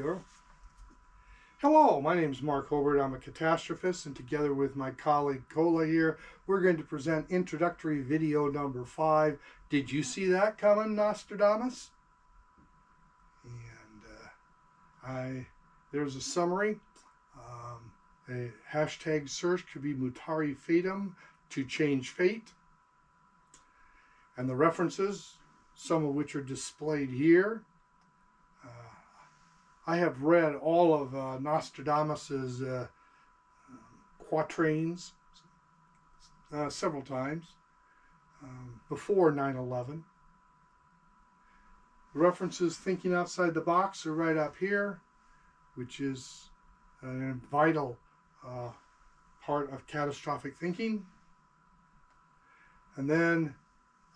go. Hello, my name is Mark Hobart. I'm a catastrophist, and together with my colleague Kola here, we're going to present introductory video number 5. Did you see that coming, Nostradamus? And there's a summary. A hashtag search could be mutare fatum, to change fate. And the references, some of which are displayed here. I have read all of Nostradamus's quatrains several times before 9/11. The references thinking outside the box are right up here, which is a vital part of catastrophic thinking. And then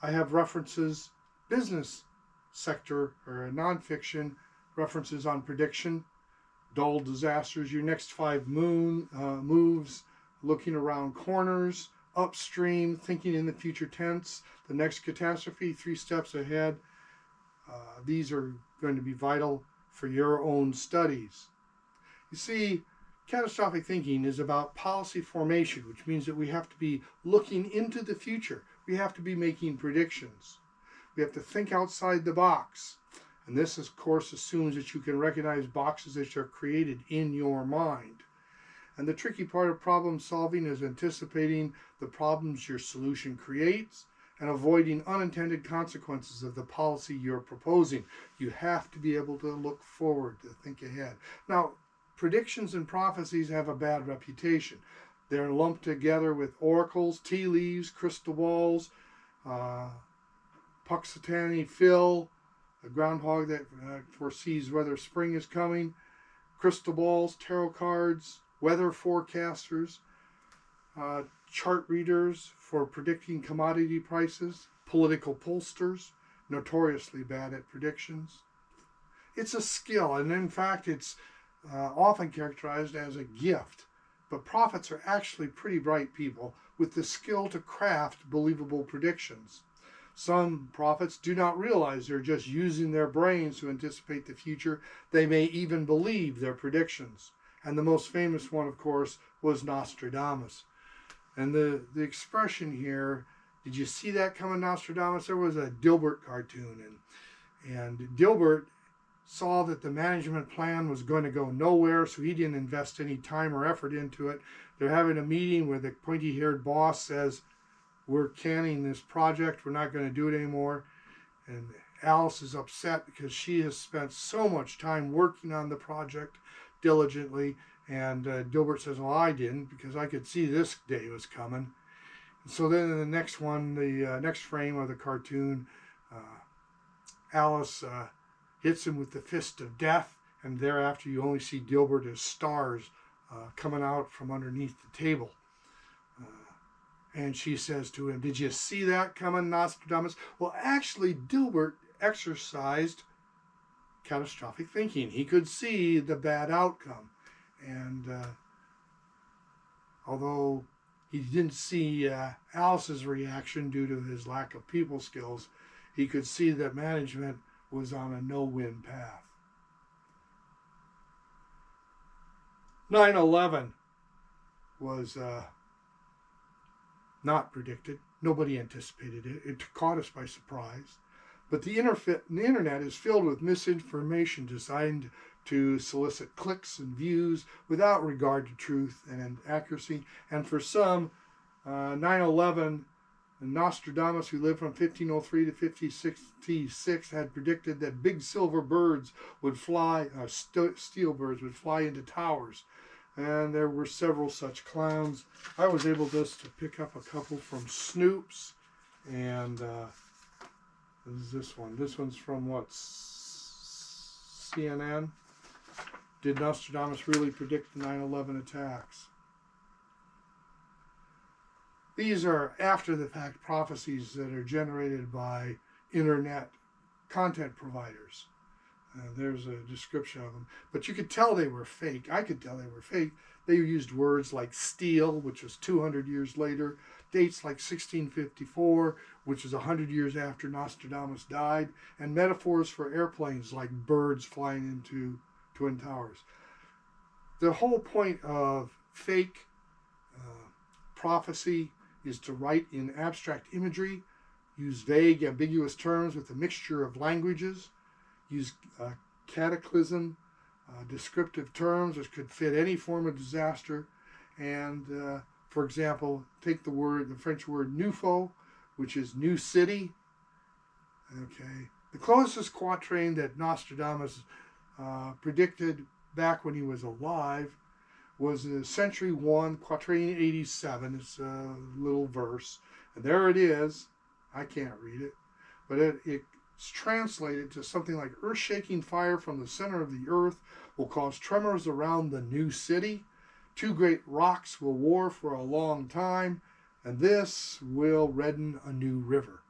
I have references, business sector or nonfiction, references on prediction, dull disasters, your next 5 moves, looking around corners, upstream, thinking in the future tense, the next catastrophe, 3 steps ahead. These are going to be vital for your own studies. You see, catastrophic thinking is about policy formation, which means that we have to be looking into the future. We have to be making predictions. We have to think outside the box. And this, of course, assumes that you can recognize boxes that are created in your mind. And the tricky part of problem solving is anticipating the problems your solution creates and avoiding unintended consequences of the policy you're proposing. You have to be able to look forward, to think ahead. Now, predictions and prophecies have a bad reputation. They're lumped together with oracles, tea leaves, crystal balls, Puxatani Phil, a groundhog that foresees whether spring is coming, crystal balls, tarot cards, weather forecasters, chart readers for predicting commodity prices, political pollsters, notoriously bad at predictions. It's a skill, and in fact it's often characterized as a gift. But prophets are actually pretty bright people with the skill to craft believable predictions. Some prophets do not realize they're just using their brains to anticipate the future. They may even believe their predictions. And the most famous one, of course, was Nostradamus. And the expression here, did you see that coming, Nostradamus? There was a Dilbert cartoon. And Dilbert saw that the management plan was going to go nowhere, so he didn't invest any time or effort into it. They're having a meeting where the pointy-haired boss says, "We're canning this project, we're not going to do it anymore." And Alice is upset because she has spent so much time working on the project diligently. And Dilbert says, "Well, I didn't, because I could see this day was coming." And so then in the next one, the next frame of the cartoon, Alice hits him with the fist of death, and thereafter you only see Dilbert as stars coming out from underneath the table. And she says to him, "Did you see that coming, Nostradamus?" Well, actually, Dilbert exercised catastrophic thinking. He could see the bad outcome. And although he didn't see Alice's reaction due to his lack of people skills, he could see that management was on a no-win path. 9/11 was not predicted. Nobody anticipated it. It caught us by surprise. But the internet is filled with misinformation designed to solicit clicks and views without regard to truth and accuracy. And for some, 9/11, Nostradamus, who lived from 1503 to 1566, had predicted that big silver birds would fly, steel birds would fly into towers. And there were several such clowns. I was able just to pick up a couple from Snoops. And this is this one. This one's from what? CNN. Did Nostradamus really predict the 9/11 attacks? These are after-the-fact prophecies that are generated by internet content providers. There's a description of them. But you could tell they were fake. I could tell they were fake. They used words like steel, which was 200 years later, dates like 1654, which is 100 years after Nostradamus died, and metaphors for airplanes like birds flying into Twin Towers. The whole point of fake prophecy is to write in abstract imagery, use vague, ambiguous terms with a mixture of languages, use cataclysm, descriptive terms which could fit any form of disaster, and for example, take the French word nouveau, which is new city. Okay, the closest quatrain that Nostradamus predicted back when he was alive was Century 1, Quatrain 87. It's a little verse. And there it is. I can't read it. But it's translated to something like, earth-shaking fire from the center of the earth will cause tremors around the new city. Two great rocks will war for a long time, and this will redden a new river.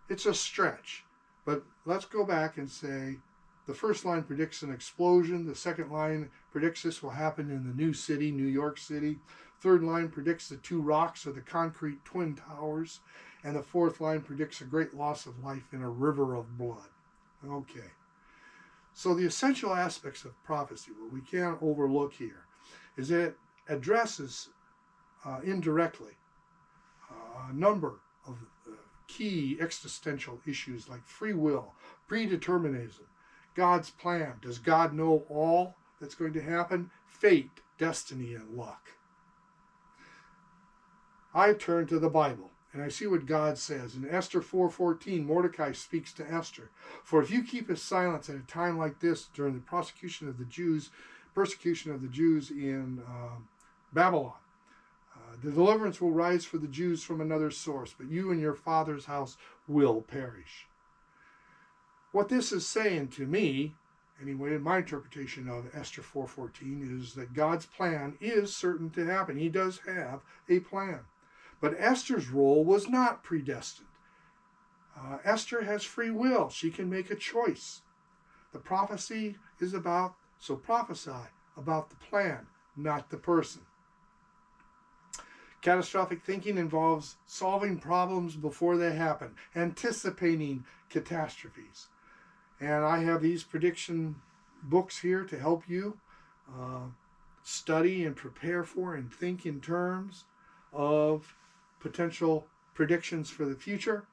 It's a stretch. But let's go back and say, the first line predicts an explosion. The second line predicts this will happen in the new city, New York City. Third line predicts the two rocks or the concrete Twin Towers. And the fourth line predicts a great loss of life in a river of blood. Okay. So the essential aspects of prophecy, what we can't overlook here, is that it addresses indirectly a number of key existential issues like free will, predeterminism, God's plan. Does God know all that's going to happen? Fate, destiny, and luck. I turn to the Bible, and I see what God says. In Esther 4:14, Mordecai speaks to Esther. For if you keep his silence at a time like this during the persecution of the Jews in Babylon, the deliverance will rise for the Jews from another source, but you and your father's house will perish. What this is saying to me, anyway, in my interpretation of Esther 4:14, is that God's plan is certain to happen. He does have a plan. But Esther's role was not predestined. Esther has free will. She can make a choice. The prophecy is prophesy about the plan, not the person. Catastrophic thinking involves solving problems before they happen, anticipating catastrophes. And I have these prediction books here to help you study and prepare for and think in terms of potential predictions for the future.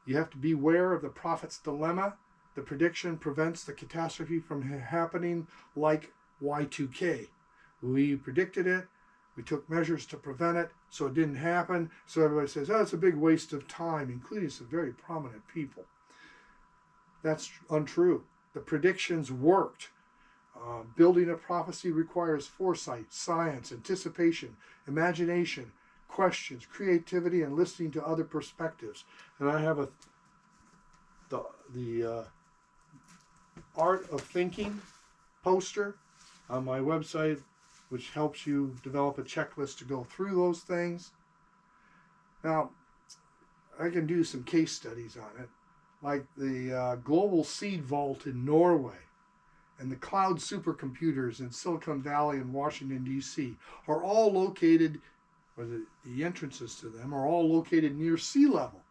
You have to beware of the prophet's dilemma. The prediction prevents the catastrophe from happening, like Y2K. We predicted it. We took measures to prevent it, so it didn't happen. So everybody says, oh, it's a big waste of time, including some very prominent people. That's untrue. The predictions worked. Building a prophecy requires foresight, science, anticipation, imagination, questions, creativity, and listening to other perspectives. And I have the Art of Thinking poster on my website, which helps you develop a checklist to go through those things. Now, I can do some case studies on it, like the Global Seed Vault in Norway and the cloud supercomputers in Silicon Valley and Washington, D.C. are all located, or the entrances to them are all located near sea level.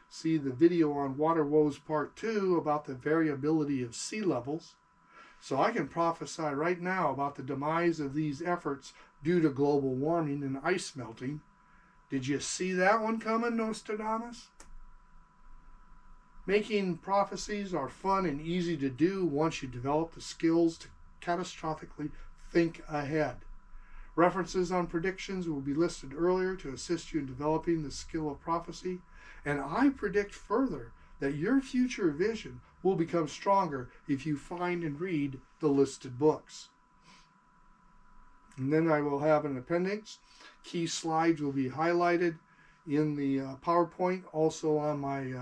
See the video on Water Woes Part 2 about the variability of sea levels. So I can prophesy right now about the demise of these efforts due to global warming and ice melting. Did you see that one coming, Nostradamus? Making prophecies are fun and easy to do once you develop the skills to catastrophically think ahead. References on predictions will be listed earlier to assist you in developing the skill of prophecy. And I predict further that your future vision will become stronger if you find and read the listed books. And then I will have an appendix. Key slides will be highlighted in the PowerPoint, also on my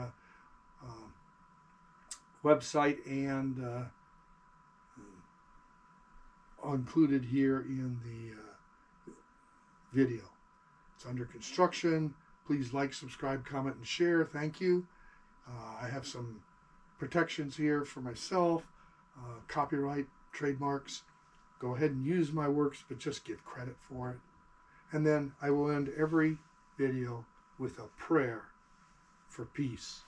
website, and included here in the video. It's under construction. Please like, subscribe, comment, and share. Thank you. I have some protections here for myself, copyright, trademarks. Go ahead and use my works, but just give credit for it. And then I will end every video with a prayer for peace.